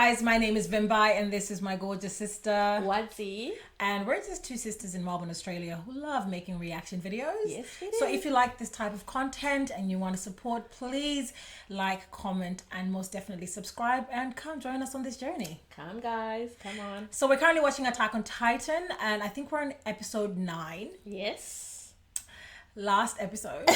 guys, my name is Vimbai and this is my gorgeous sister. Wadzi. And we're just two sisters in Melbourne, Australia who love making reaction videos. Yes, we do. So if you like this type of content and you want to support, please like, comment, and most definitely subscribe and come join us on this journey. Come guys, come on. So we're currently watching Attack on Titan and I think we're on episode 9. Yes. Last episode.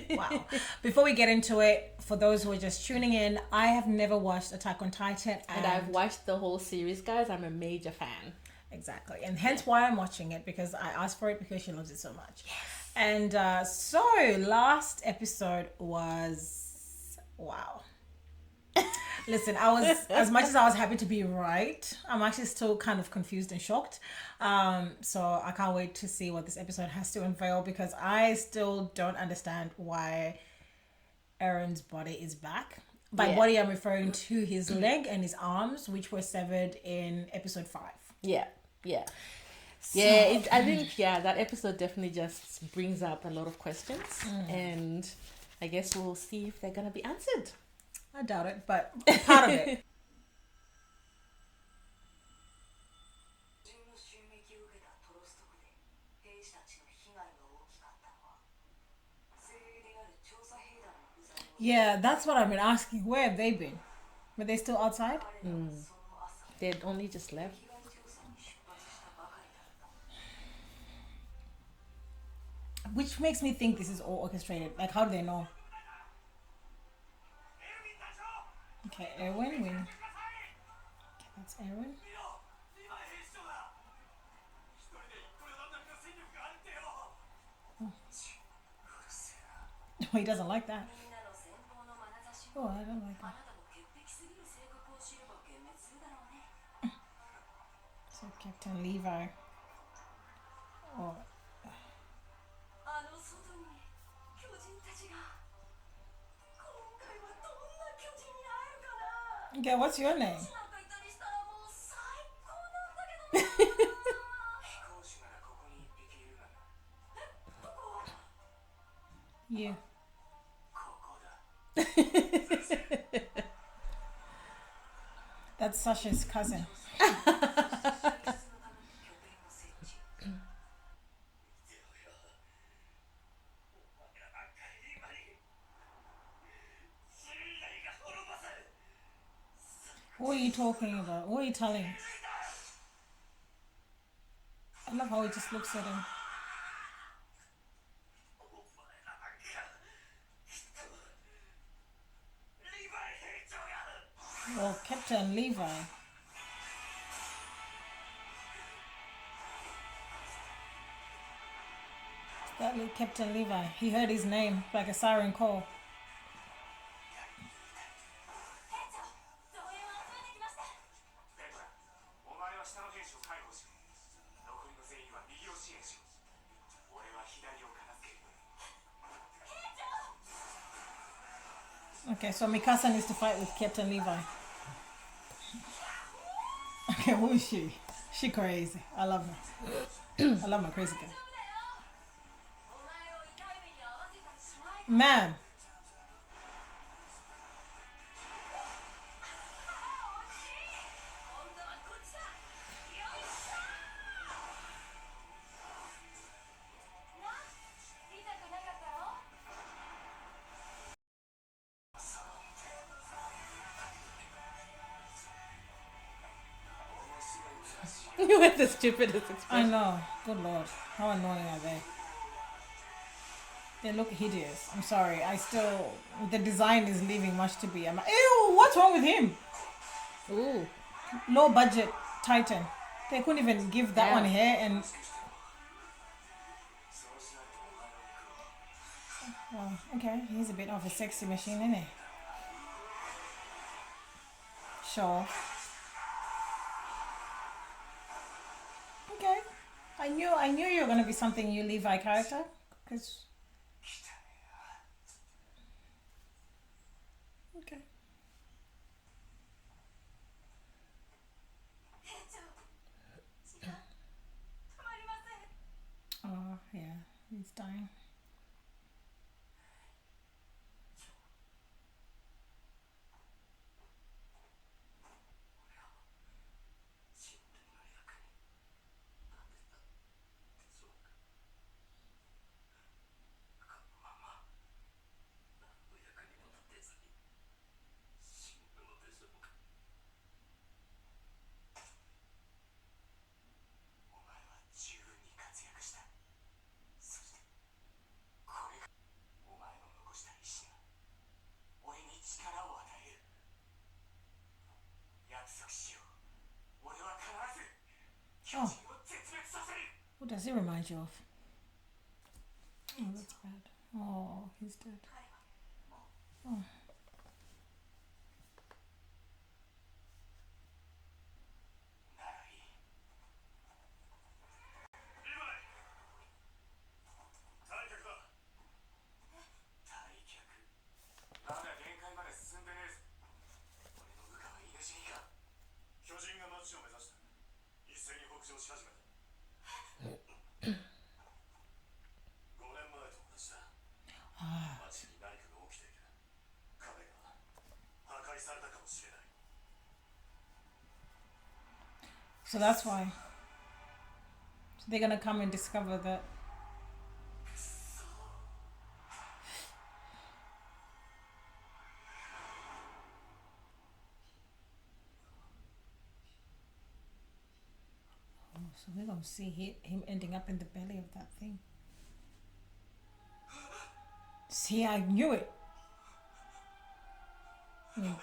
Wow. Before we get into it, for those who are just tuning in, I have never watched Attack on Titan. And I've watched the whole series, guys. I'm a major fan. Exactly. And hence why I'm watching it, because I asked for it because she loves it so much. Yes. And so last episode was, wow. Listen, I was, as much as I was happy to be right, I'm actually still kind of confused and shocked. So I can't wait to see what this episode has to unveil, because I still don't understand why Eren's body is back. By body, I'm referring to his leg and his arms, which were severed in episode 5. Yeah. So, I think that episode definitely just brings up a lot of questions, and I guess we'll see if they're gonna be answered. I doubt it, but part of it. Yeah, that's what I've been asking. Where have they been? Were they still outside? They'd only just left. Which makes me think this is all orchestrated. Like, how do they know? Okay, Eren win. Okay, that's Eren. Oh, he doesn't like that. Oh, I don't like that. So Captain Levi. Oh. Okay, what's your name? You. That's Sasha's cousin. What are you talking about? What are you telling? I love how he just looks at him. Well, Captain Levi. That little Captain Levi. He heard his name like a siren call. Okay, so Mikasa needs to fight with Captain Levi. Okay, who is she? She crazy. I love her. I love my crazy girl. Man. You had the stupidest expression. I know. Good lord. How annoying are they? They look hideous. I'm sorry. The design is leaving much to be. Ew, what's wrong with him? Ooh. Low budget Titan. They couldn't even give that one hair and... Oh, okay. He's a bit of a sexy machine, isn't he? Sure. Okay. I knew you were gonna be something new Levi character, because... Okay. Oh, yeah. He's dying. Who does he remind you of? Oh, that's bad. Oh, he's dead. Oh. So that's why. So they're gonna come and discover that. Oh, so we're gonna see him ending up in the belly of that thing. See, I knew it. Mm.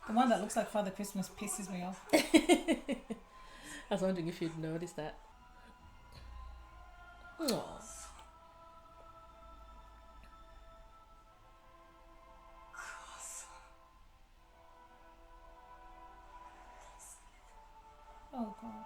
The one that looks like Father Christmas pisses me off. I was wondering if you'd noticed that. Aww. Oh god.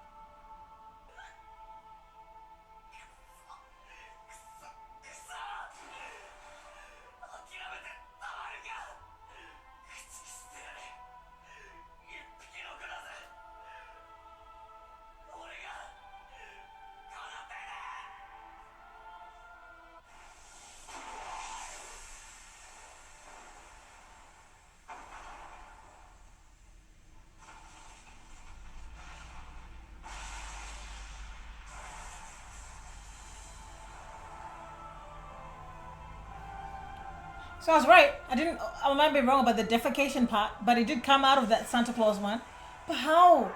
So I was right. I might be wrong about the defecation part, but it did come out of that Santa Claus one. But how?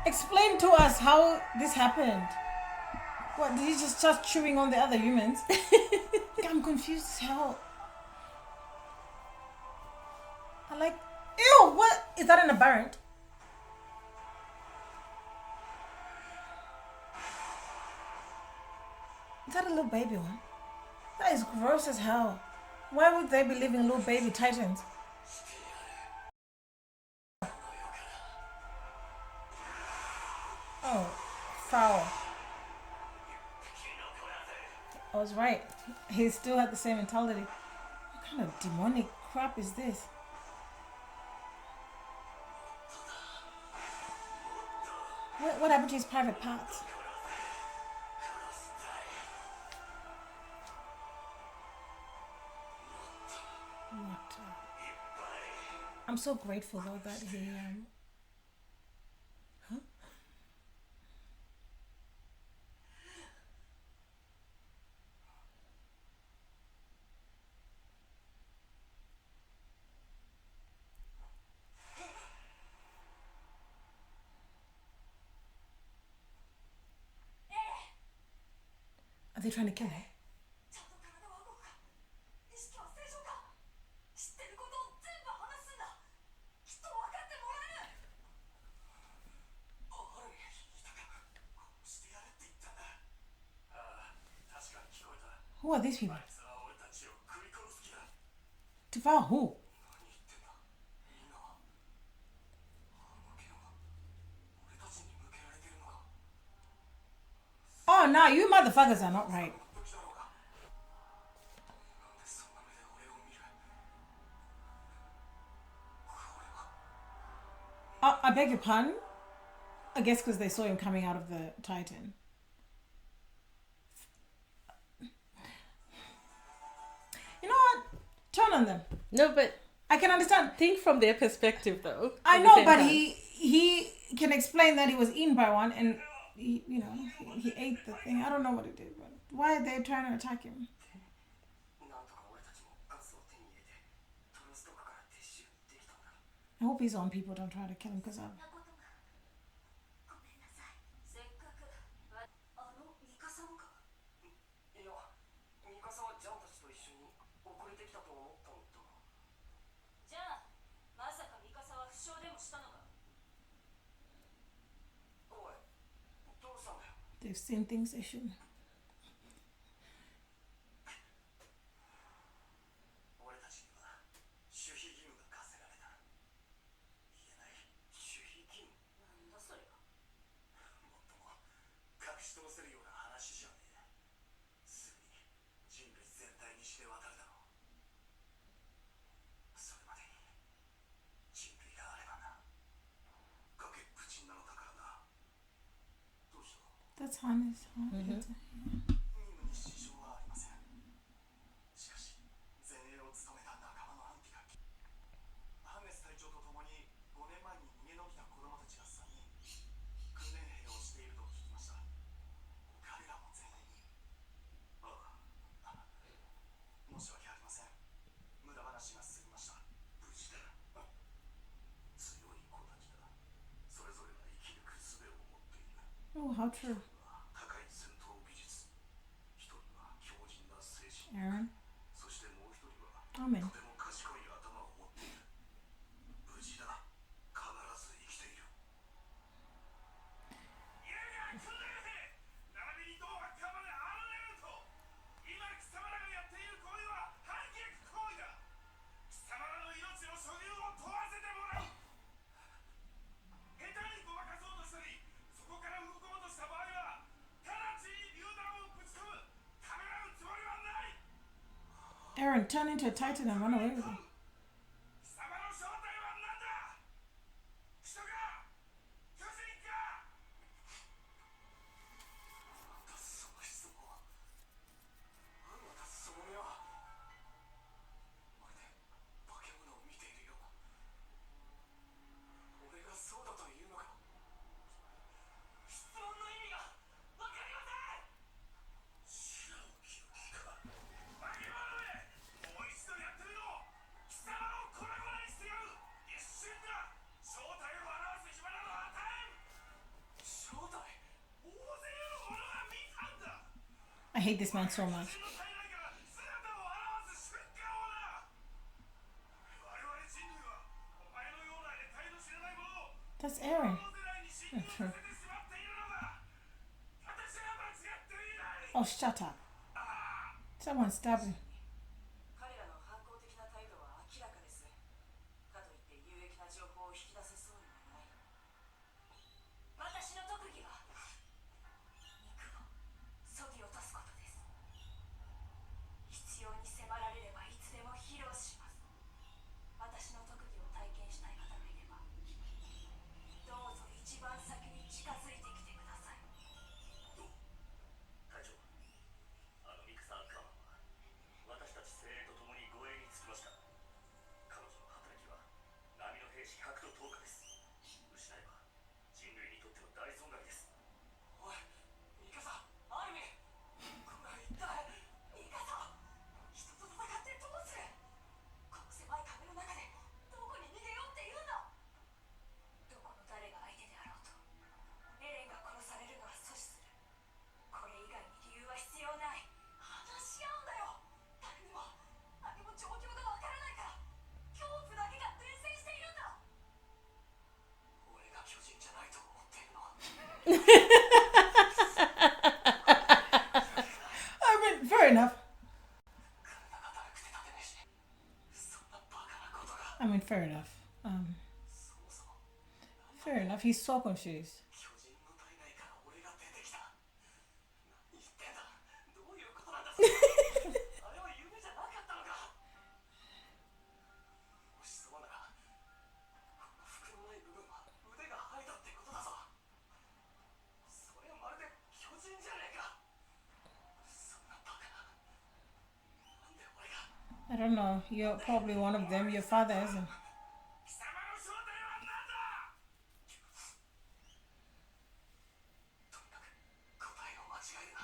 Explain to us how this happened. What, did he just start chewing on the other humans? I'm confused as hell. I like, ew, what? Is that an aberrant? Is that a little baby one? That is gross as hell. Why would they be leaving little baby titans? Oh, foul. I was right. He still had the same mentality. What kind of demonic crap is this? What happened to his private parts? I'm so grateful though that he huh? Are they trying to kill him? Who are these people? Devour who? Oh, no, you motherfuckers are not right. I beg your pardon? I guess because they saw him coming out of the Titan. You know what? Turn on them. No, but I can understand. think from their perspective, though. I know, but he can explain that he was eaten by one, and he ate the thing. I don't know what it did, but why are they trying to attack him? I hope his own people don't try to kill him because I'm. they've seen things they shouldn't. That's Hannah's heart. Mm-hmm. Oh, how true. Eren. Amen. Eren, turn into a titan and run away with him. I hate this man so much. That's Eren. Oh, true. Oh, shut up. Someone stab him. I mean, fair enough. Fair enough. Fair enough. He's so confused. I don't know. You're probably one of them. Your father isn't.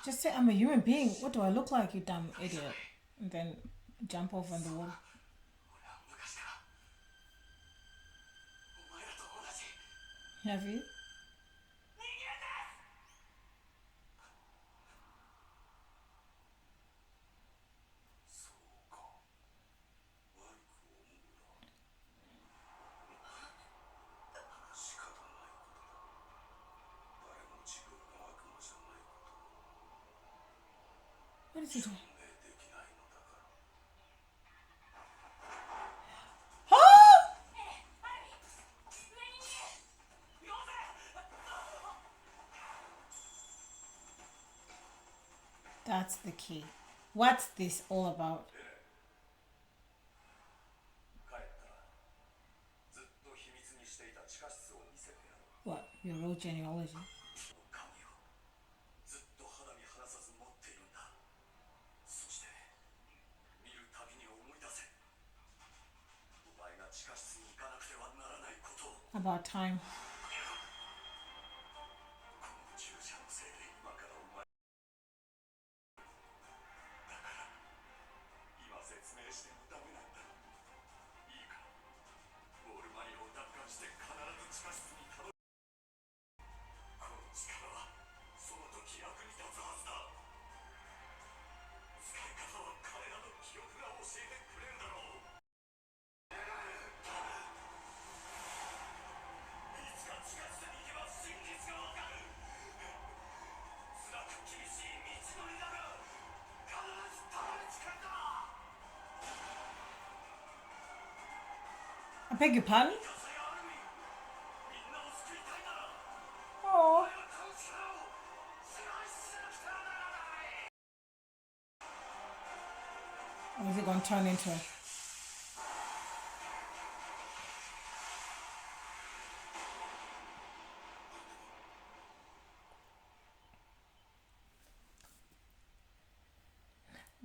Just say I'm a human being. What do I look like, you dumb idiot? And then jump over in the wall. Have you? What's he doing? Oh! That's the key. What's this all about? What? Your old genealogy? About time. I beg your pardon? Oh. Or is it going to turn into a...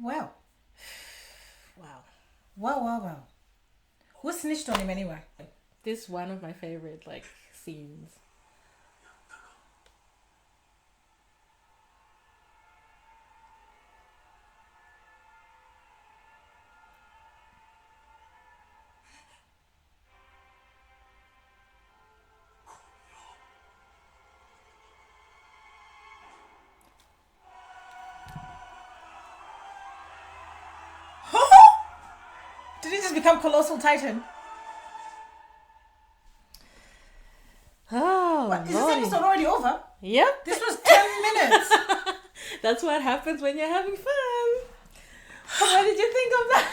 Well. Wow. Well. Who snitched on him anyway? This is one of my favorite scenes. Did he just become Colossal Titan? Oh, What, is this episode already over? Yep. This was 10 minutes. That's what happens when you're having fun. What did you think of that?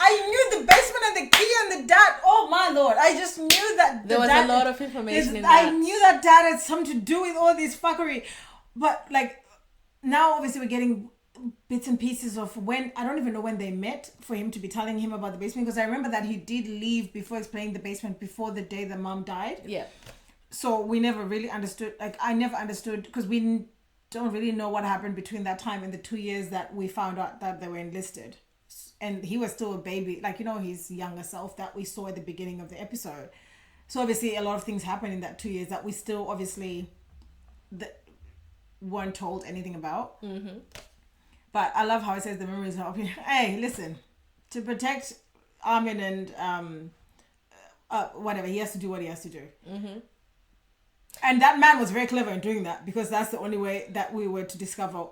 I knew the basement and the key and the dad. Oh my lord! I just knew that There was dad, a lot of information in I that. knew that dad had something to do with all this fuckery, but now obviously we're getting bits and pieces of when, I don't even know when they met for him to be telling him about the basement, because I remember that he did leave before explaining the basement before the day the mom died. Yeah. So we never really understood. I never understood, because we don't really know what happened between that time and the 2 years that we found out that they were enlisted. And he was still a baby, his younger self that we saw at the beginning of the episode. So obviously a lot of things happened in that 2 years that we still obviously weren't told anything about. Mm-hmm. But I love how it says the memories help you. Hey, listen, to protect Armin and whatever, he has to do what he has to do. Mm-hmm. And that man was very clever in doing that, because that's the only way that we were to discover,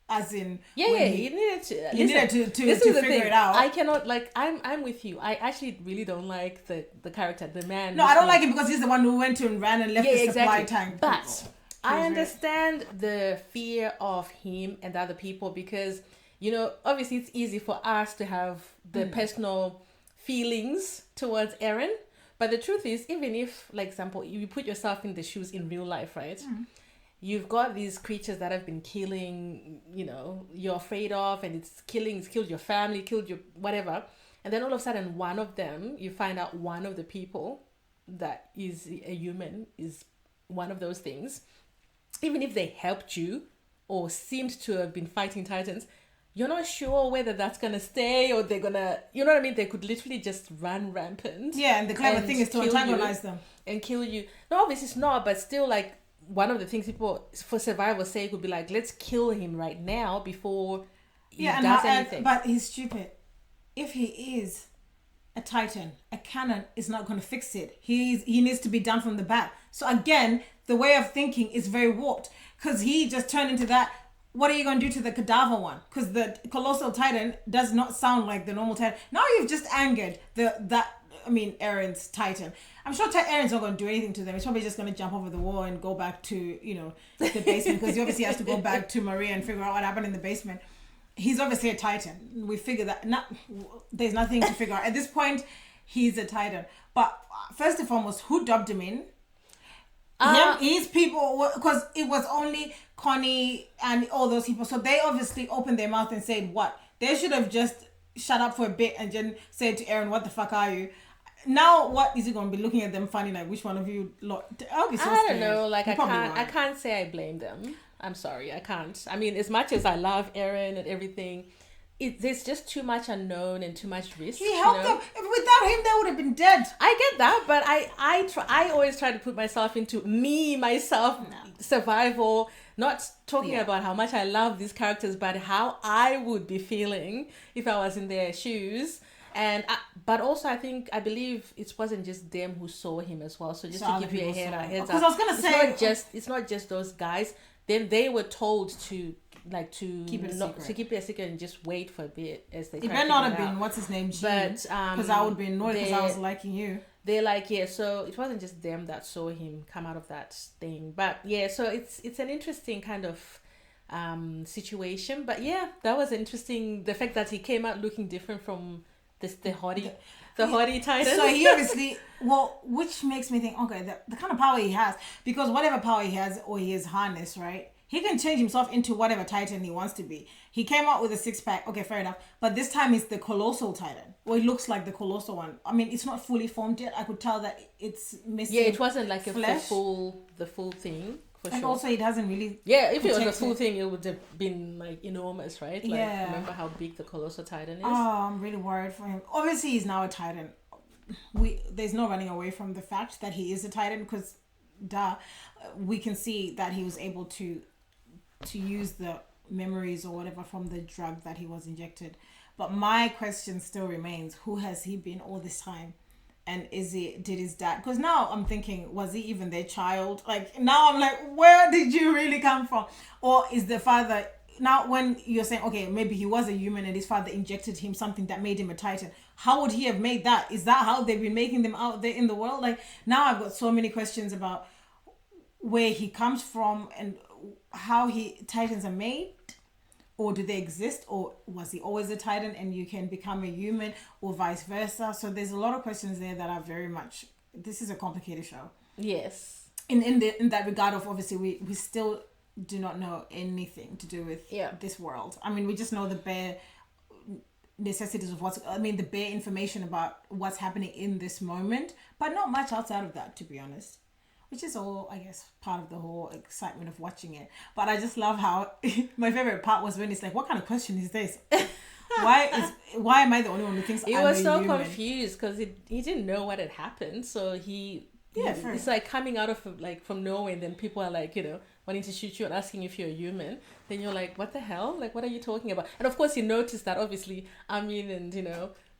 as in... He needed to. He needed to this is the figure thing. it out. I cannot, I'm with you. I actually really don't like the character, the man. No, I don't like him because he's the one who went to and ran and left the supply tank. But I understand the fear of him and other people, because, obviously it's easy for us to have the personal feelings towards Eren. But the truth is, even if, example, you put yourself in the shoes in real life, right? You've got these creatures that have been killing, you're afraid of, and it's killed your family, killed your whatever. And then all of a sudden, one of them, you find out one of the people that is a human is one of those things. Even if they helped you or seemed to have been fighting titans, you're not sure whether that's going to stay or they're going to, you know what I mean? They could literally just run rampant. Yeah, and the clever thing is to antagonize them. And kill you. No, obviously it's not, but still, one of the things people, for survival's sake, would be let's kill him right now before he does anything. But he's stupid. If he is a titan, a cannon is not going to fix it. He needs to be done from the back. So again, the way of thinking is very warped, because he just turned into that. What are you going to do to the cadaver one? Because the colossal titan does not sound like the normal titan. Now you've just angered that Eren's Titan. I'm sure Eren's not going to do anything to them. He's probably just going to jump over the wall and go back to, the basement, because he obviously has to go back to Maria and figure out what happened in the basement. He's obviously a Titan. We figure that there's nothing to figure out. At this point, he's a Titan. But first and foremost, who dubbed him in? His people, because it was only Connie and all those people. So they obviously opened their mouth and said what? They should have just shut up for a bit and then said to Eren, what the fuck are you? Now, what is he going to be looking at them funny, like, which one of you... I'll be so I scared. don't know, like, You I can't say I blame them. I'm sorry, I can't. I mean, as much as I love Eren and everything, there's just too much unknown and too much risk. He helped them. Without him, they would have been dead. I get that, but I always try to put myself into myself, survival, not talking about how much I love these characters, but how I would be feeling if I was in their shoes. But also I believe it wasn't just them who saw him as well. So just to give you a heads up, because I was gonna say it's not just those guys. Then they were told to keep it a secret and just wait for a bit as they. It better not have been what's his name, but because I would be annoyed because I was liking you. They're like, yeah, so it wasn't just them that saw him come out of that thing, but yeah, so it's an interesting kind of situation. But yeah, that was interesting. The fact that he came out looking different from the haughty Titan. So he obviously, which makes me think, okay, the kind of power he has, because whatever power he has or he is harnessed, right? He can change himself into whatever Titan he wants to be. He came out with a 6-pack, okay, fair enough. But this time it's the Colossal Titan. Well, it looks like the Colossal one. I mean, it's not fully formed yet. I could tell that it's missing. Yeah, it wasn't like the full thing. And also, it hasn't really. Yeah, if it was a full thing, it would have been like enormous, right? Like, yeah. Remember how big the Colossal Titan is? Oh, I'm really worried for him. Obviously, he's now a Titan. There's no running away from the fact that he is a Titan, because, we can see that he was able to use the memories or whatever from the drug that he was injected. But my question still remains: who has he been all this time? And did his dad, because now I'm thinking, was he even their child? Like, now I'm like, where did you really come from? Or is the father, now when you're saying, okay, maybe he was a human and his father injected him something that made him a Titan, how would he have made that? Is that how they've been making them out there in the world? Like, now I've got so many questions about where he comes from and how Titans are made. Or do they exist? Or was he always a Titan and you can become a human, or vice versa? So there's a lot of questions there that are very much... This is a complicated show. Yes. In that regard of, obviously, we still do not know anything to do with this world. I mean, we just know the bare necessities of the bare information about what's happening in this moment, but not much outside of that, to be honest. Which is all, I guess, part of the whole excitement of watching it. But I just love how my favorite part was when it's like, what kind of question is this? Why am I the only one who thinks he was so confused because he didn't know what had happened. So it's like coming out of from nowhere, and then people are like, wanting to shoot you and asking if you're a human. Then you're like, what the hell? Like, what are you talking about? And of course, you notice that obviously Amin and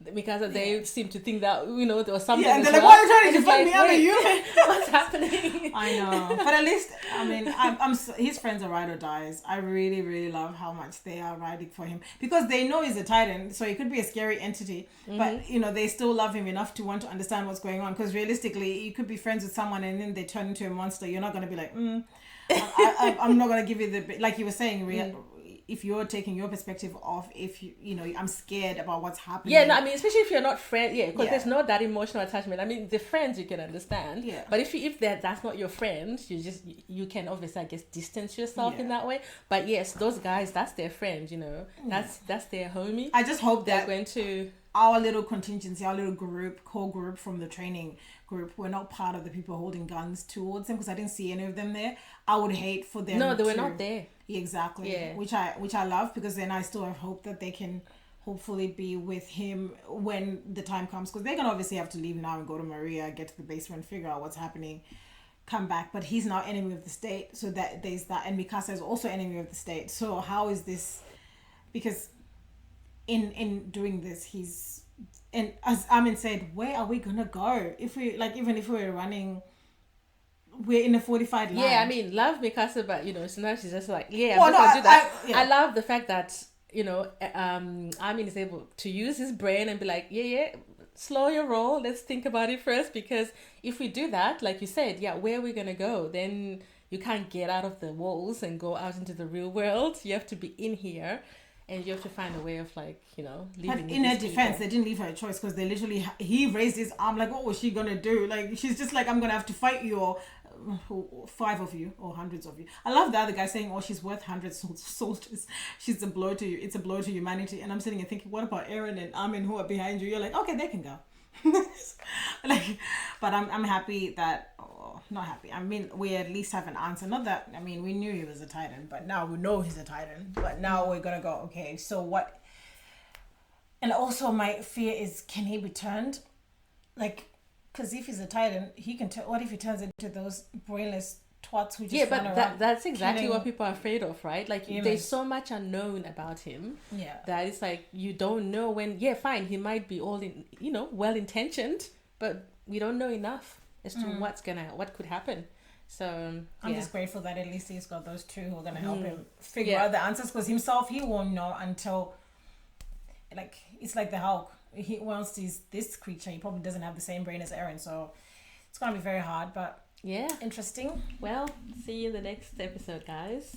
Mikasa, they seem to think that there was something. Yeah, and they're like, why are you trying to defend me? I'm a human. What's happening? I know, but at least I'm his friends are ride or dies. I really, really love how much they are riding for him, because they know he's a Titan, so he could be a scary entity, but they still love him enough to want to understand what's going on. Because realistically, you could be friends with someone and then they turn into a monster. You're not going to be like, I'm not going to give you the, like you were saying, if you're taking your perspective of, if I'm scared about what's happening. Yeah, no, I mean, especially if you're not friends, because there's not that emotional attachment. I mean, the friends you can understand, but if that's not your friend, you can obviously, I guess, distance yourself in that way. But yes, those guys, that's their friend, that's their homie. I just hope they're that going to our little contingency, our little core group from the training group, we're not part of the people holding guns towards them, because I didn't see any of them there. I would hate for them. No, they were not there. Exactly. Yeah. Which I love, because then I still have hope that they can hopefully be with him when the time comes, because they're gonna obviously have to leave now and go to Maria, get to the basement, figure out what's happening, come back. But he's now enemy of the state, so that there's that, and Mikasa is also enemy of the state. So how is this? Because in doing this, and as Amin said, where are we gonna go if we even if we're running? We're in a fortified land. Yeah, I mean, love Mikasa, but so now she's just like, I'm not gonna do that. I love the fact that Amin is able to use his brain and be like, slow your roll. Let's think about it first, because if we do that, like you said, yeah, where are we gonna go? Then you can't get out of the walls and go out into the real world. You have to be in here, and you have to find a way of, like, living. But in her defense, they didn't leave her a choice, because they literally, he raised his arm, like, what was she gonna do? Like, she's just like, I'm gonna have to fight you, or 5 of you, or hundreds of you. I love the other guy saying, oh, she's worth hundreds of soldiers. She's a blow to you. It's a blow to humanity. And I'm sitting here thinking, what about Eren and Armin, who are behind you? You're like, okay, they can go. Like, but I'm happy that, oh, not happy. I mean, we at least have an answer. Not that, I mean, we knew he was a Titan, but now we know he's a Titan. But now we're gonna go, okay, so what? And also my fear is, can he be turned? Like, because if he's a Titan, he can what if he turns into those brainless twats who just run around? That's exactly what people are afraid of, right? Like, humans. There's so much unknown about him. Yeah. That it's like, you don't know when. Yeah, fine, he might be all in, well intentioned, but we don't know enough as to what could happen. So I'm just grateful that at least he's got those two who are gonna help him figure out the answers. Because himself, he won't know until, like, it's like the Hulk. He, once he's this creature, he probably doesn't have the same brain as Eren, so it's gonna be very hard, but yeah, interesting. Well, see you in the next episode, guys.